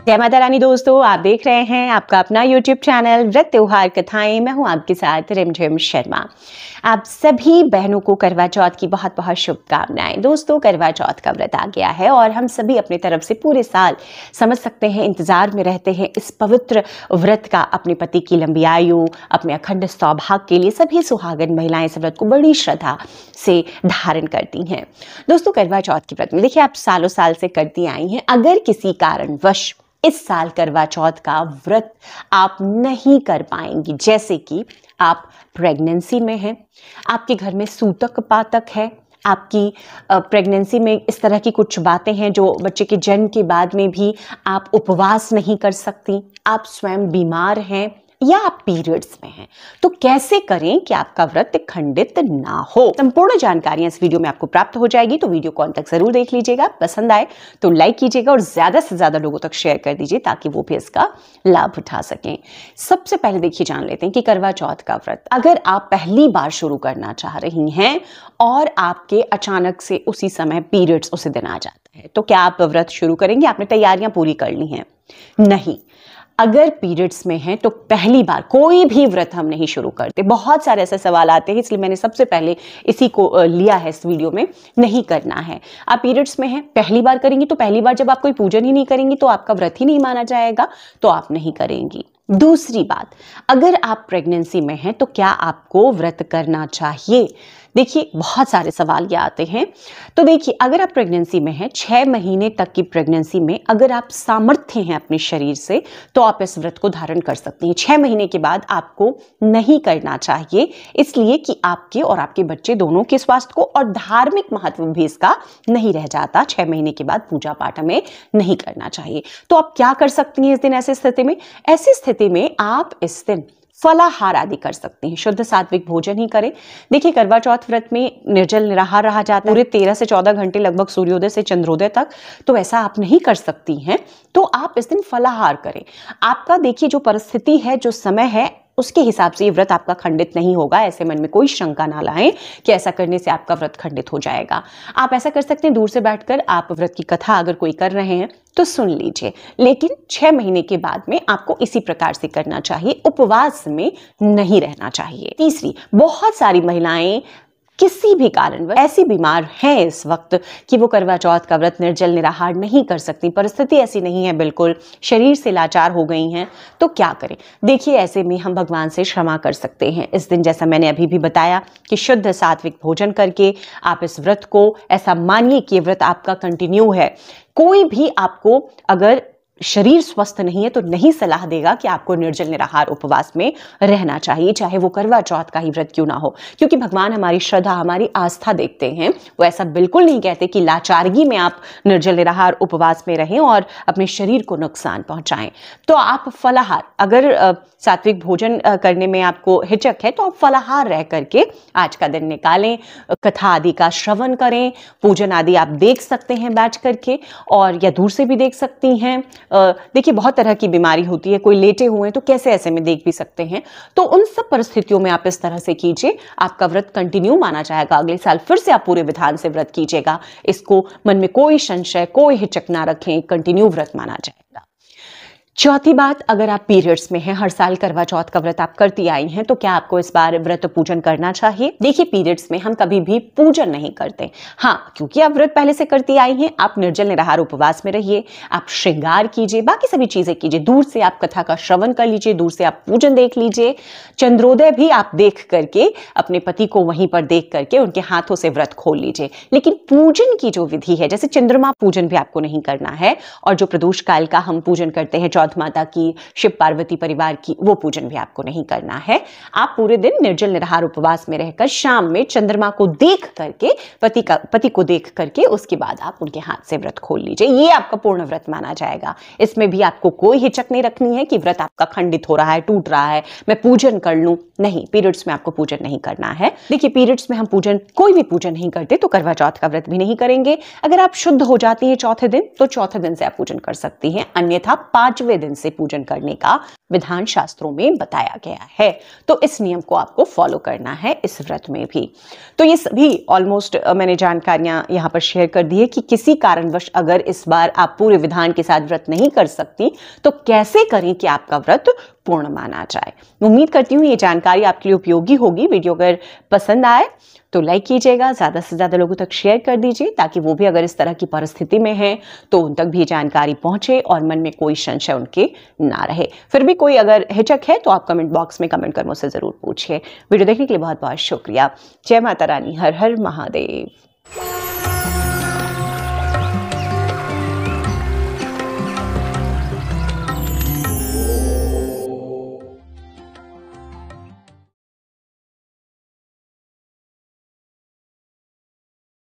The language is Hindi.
जय माता रानी दोस्तों, आप देख रहे हैं आपका अपना YouTube चैनल व्रत त्योहार कथाएं। मैं हूं आपके साथ रिमझिम शर्मा। आप सभी बहनों को करवा चौथ की बहुत बहुत शुभकामनाएं। दोस्तों, करवा चौथ का व्रत आ गया है और हम सभी अपनी तरफ से पूरे साल समझ सकते हैं इंतजार में रहते हैं इस पवित्र व्रत का। अपने पति की लंबी आयु, अपने अखंड सौभाग्य के लिए सभी सुहागन महिलाएं इस व्रत को बड़ी श्रद्धा से धारण करती हैं। दोस्तों, करवा चौथ के व्रत में देखिए, आप सालों साल से करती आई हैं। अगर किसी कारणवश इस साल करवा चौथ का व्रत आप नहीं कर पाएंगी, जैसे कि आप प्रेगनेंसी में हैं, आपके घर में सूतक पातक है, आपकी प्रेगनेंसी में इस तरह की कुछ बातें हैं जो बच्चे के जन्म के बाद में भी आप उपवास नहीं कर सकती, आप स्वयं बीमार हैं या आप पीरियड्स में हैं, तो कैसे करें कि आपका व्रत खंडित ना हो। संपूर्ण जानकारियां इस वीडियो में आपको प्राप्त हो जाएगी, तो वीडियो को अंत तक जरूर देख लीजिएगा। पसंद आए तो लाइक कीजिएगा और ज्यादा से ज्यादा लोगों तक शेयर कर दीजिए ताकि वो भी इसका लाभ उठा सकें। सबसे पहले देखिए, जान लेते हैं कि करवा चौथ का व्रत अगर आप पहली बार शुरू करना चाह रही हैं और आपके अचानक से उसी समय पीरियड्स उसी दिन आ जाता है, तो क्या आप व्रत शुरू करेंगे? आपने तैयारियां पूरी कर ली हैं? नहीं। अगर पीरियड्स में हैं तो पहली बार कोई भी व्रत हम नहीं शुरू करते। बहुत सारे ऐसे सवाल आते हैं, इसलिए मैंने सबसे पहले इसी को लिया है इस वीडियो में। नहीं करना है। आप पीरियड्स में हैं, पहली बार करेंगी, तो पहली बार जब आप कोई पूजन ही नहीं करेंगी तो आपका व्रत ही नहीं माना जाएगा, तो आप नहीं करेंगी। दूसरी बात, अगर आप प्रेगनेंसी में हैं तो क्या आपको व्रत करना चाहिए? देखिए, बहुत सारे सवाल ये आते हैं। तो देखिए, अगर आप प्रेगनेंसी में हैं, 6 महीने तक की प्रेगनेंसी में अगर आप सामर्थ्य हैं अपने शरीर से, तो आप इस व्रत को धारण कर सकती हैं। 6 महीने के बाद आपको नहीं करना चाहिए, इसलिए कि आपके और आपके बच्चे दोनों के स्वास्थ्य को और धार्मिक महत्व भी इसका नहीं रह जाता। 6 महीने के बाद पूजा पाठ हमें नहीं करना चाहिए। तो आप क्या कर सकती हैं इस दिन? ऐसी स्थिति में आप इस दिन फलाहार आदि कर सकते हैं। शुद्ध सात्विक भोजन ही करें। देखिए, करवा चौथ व्रत में निर्जल निराहार रहा जाता है पूरे 13 से 14 घंटे, लगभग सूर्योदय से चंद्रोदय तक। तो ऐसा आप नहीं कर सकती हैं, तो आप इस दिन फलाहार करें। आपका देखिए, जो परिस्थिति है, जो समय है, उसके हिसाब से ये व्रत आपका खंडित नहीं होगा। ऐसे मन में कोई शंका ना लाएं कि ऐसा करने से आपका व्रत खंडित हो जाएगा। आप ऐसा कर सकते हैं, दूर से बैठकर आप व्रत की कथा अगर कोई कर रहे हैं तो सुन लीजिए, लेकिन 6 महीने के बाद में आपको इसी प्रकार से करना चाहिए, उपवास में नहीं रहना चाहिए। तीसरी, बहुत सारी महिलाएं किसी भी कारणवश ऐसी बीमार हैं इस वक्त कि वो करवा चौथ का व्रत निर्जल निराहार नहीं कर सकती। परिस्थिति ऐसी नहीं है, बिल्कुल शरीर से लाचार हो गई हैं, तो क्या करें? देखिए, ऐसे में हम भगवान से क्षमा कर सकते हैं इस दिन। जैसा मैंने अभी भी बताया कि शुद्ध सात्विक भोजन करके आप इस व्रत को, ऐसा मानिए कि व्रत आपका कंटिन्यू है। कोई भी आपको अगर शरीर स्वस्थ नहीं है तो नहीं सलाह देगा कि आपको निर्जल निराहार उपवास में रहना चाहिए, चाहे वो करवा चौथ का ही व्रत क्यों ना हो, क्योंकि भगवान हमारी श्रद्धा, हमारी आस्था देखते हैं। वो ऐसा बिल्कुल नहीं कहते कि लाचारगी में आप निर्जल निराहार उपवास में रहें और अपने शरीर को नुकसान पहुंचाएं। तो आप फलाहार, अगर सात्विक भोजन करने में आपको हिचक है तो आप फलाहार रह करके आज का दिन निकालें, कथा आदि का श्रवण करें, पूजन आदि आप देख सकते हैं बैठ करके, और या दूर से भी देख सकती हैं। देखिए, बहुत तरह की बीमारी होती है, कोई लेटे हुए हैं तो कैसे ऐसे में देख भी सकते हैं। तो उन सब परिस्थितियों में आप इस तरह से कीजिए, आपका व्रत कंटिन्यू माना जाएगा। अगले साल फिर से आप पूरे विधान से व्रत कीजिएगा। इसको मन में कोई संशय, कोई हिचक ना रखें, कंटिन्यू व्रत माना जाएगा। चौथी बात, अगर आप पीरियड्स में हैं, हर साल करवा चौथ का व्रत आप करती आई हैं, तो क्या आपको इस बार व्रत पूजन करना चाहिए? देखिए, पीरियड्स में हम कभी भी पूजन नहीं करते। हाँ, क्योंकि आप व्रत पहले से करती आई हैं, आप निर्जल निराहार उपवास में रहिए, आप श्रृंगार कीजिए, बाकी सभी चीजें कीजिए। दूर से आप कथा का श्रवण कर लीजिए, दूर से आप पूजन देख लीजिए। चंद्रोदय भी आप देख करके अपने पति को वहीं पर देख करके उनके हाथों से व्रत खोल लीजिए। लेकिन पूजन की जो विधि है, जैसे चंद्रमा पूजन भी आपको नहीं करना है, और जो प्रदोष काल का हम पूजन करते हैं, चौथ माता की, शिव पार्वती परिवार की, वो पूजन भी आपको नहीं करना है। आप पूरे दिन निर्जल निराहार उपवास में रहकर शाम में चंद्रमा को देख करके, पति को देख करके, उसके बाद आप उनके हाथ से व्रत खोल लीजिए। ये आपका पूर्ण व्रत माना जाएगा। इसमें भी आपको कोई हिचक नहीं रखनी है कि व्रत आपका खंडित हो रहा है, टूट रहा है, मैं पूजन कर लूं। नहीं, पीरियड्स में आपको पूजन नहीं करना है। देखिए, पीरियड्स में हम कोई भी पूजन नहीं करते, तो करवा चौथ का व्रत भी नहीं करेंगे। अगर आप शुद्ध हो जाती हैं चौथे दिन, तो चौथे दिन से आप पूजन कर सकती हैं, अन्यथा 5वें 15वें दिन से पूजन करने का विधान शास्त्रों में बताया गया है। तो इस नियम को आपको फॉलो करना है इस व्रत में भी। तो ये सभी ऑलमोस्ट मैंने जानकारियां यहाँ पर शेयर कर दी है कि किसी कारणवश अगर इस बार आप पूरे विधान के साथ व्रत नहीं कर सकती तो कैसे करें कि आपका व्रत पूर्ण माना जाए। उम्मीद करती हूँ ये जानकारी आपके लिए उपयोगी होगी। वीडियो अगर पसंद आए तो लाइक कीजिएगा, ज़्यादा से ज़्यादा लोगों तक शेयर कर दीजिए ताकि वो भी अगर इस तरह की परिस्थिति में हैं तो उन तक भी जानकारी पहुंचे और मन में कोई संशय उनके ना रहे। फिर भी कोई अगर हिचक है तो आप कमेंट बॉक्स में कमेंट कर मुझसे ज़रूर पूछिए। वीडियो देखने के लिए बहुत बहुत शुक्रिया। जय माता रानी, हर हर महादेव।